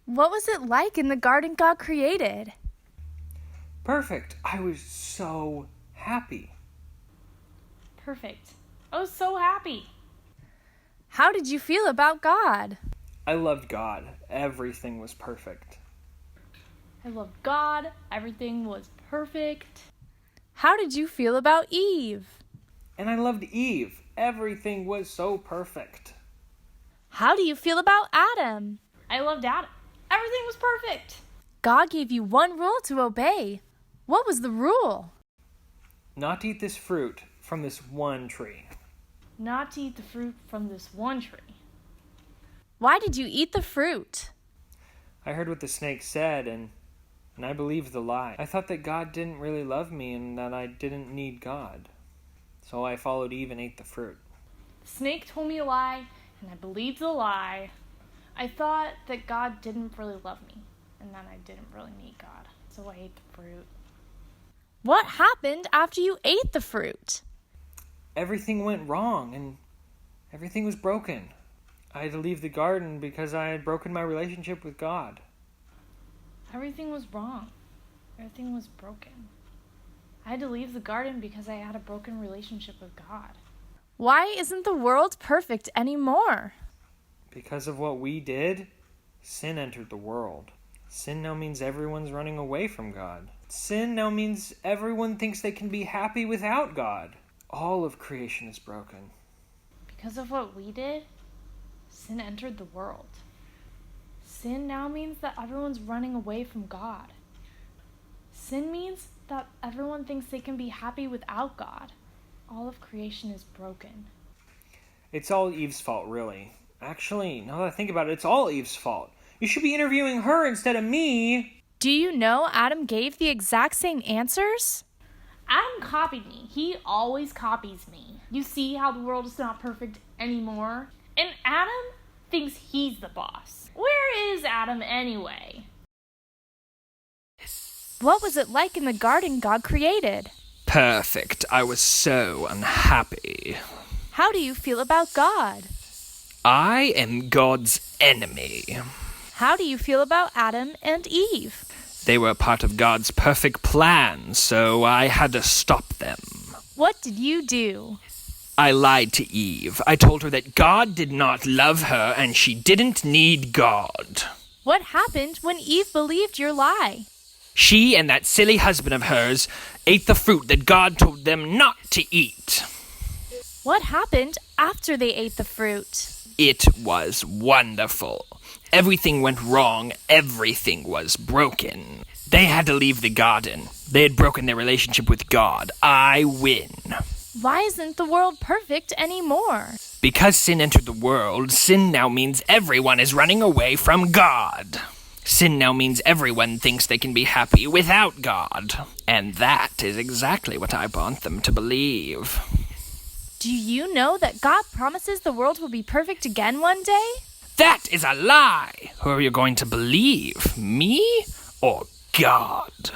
What was it like in the garden God created? Perfect. I was so happy. Perfect. I was so happy. How did you feel about God? I loved God. Everything was perfect. I loved God. Everything was perfect. How did you feel about Eve? And I loved Eve. Everything was so perfect. How do you feel about Adam? I loved Adam. Everything was perfect. God gave you one rule to obey. What was the rule? Not to eat this fruit from this one tree. Not to eat the fruit from this one tree. Why did you eat the fruit? I heard what the snake said, and I believed the lie. I thought that God didn't really love me and that I didn't need God. So I followed Eve and ate the fruit. The snake told me a lie, and I believed the lie. I thought that God didn't really love me, and that I didn't really need God. So I ate the fruit. What happened after you ate the fruit? Everything went wrong, and everything was broken. I had to leave the garden because I had broken my relationship with God. Everything was wrong. Everything was broken. I had to leave the garden because I had a broken relationship with God. Why isn't the world perfect anymore? Because of what we did, sin entered the world. Sin now means everyone's running away from God. Sin now means everyone thinks they can be happy without God. All of creation is broken. Because of what we did, sin entered the world. Sin now means that everyone's running away from God. Sin means that everyone thinks they can be happy without God. All of creation is broken. It's all Eve's fault, really. Actually, now that I think about it, it's all Eve's fault. You should be interviewing her instead of me. Do you know Adam gave the exact same answers? Adam copied me. He always copies me. You see how the world is not perfect anymore? And Adam thinks he's the boss. Where is Adam anyway? What was it like in the garden God created? Perfect. I was so unhappy. How do you feel about God? I am God's enemy. How do you feel about Adam and Eve? They were part of God's perfect plan, so I had to stop them. What did you do? I lied to Eve. I told her that God did not love her and she didn't need God. What happened when Eve believed your lie? She and that silly husband of hers ate the fruit that God told them not to eat. What happened after they ate the fruit? It was wonderful. Everything went wrong. Everything was broken. They had to leave the garden. They had broken their relationship with God. I win. Why isn't the world perfect anymore? Because sin entered the world, sin now means everyone is running away from God. Sin now means everyone thinks they can be happy without God. And that is exactly what I want them to believe. Do you know that God promises the world will be perfect again one day? That is a lie! Who are you going to believe? Me or God?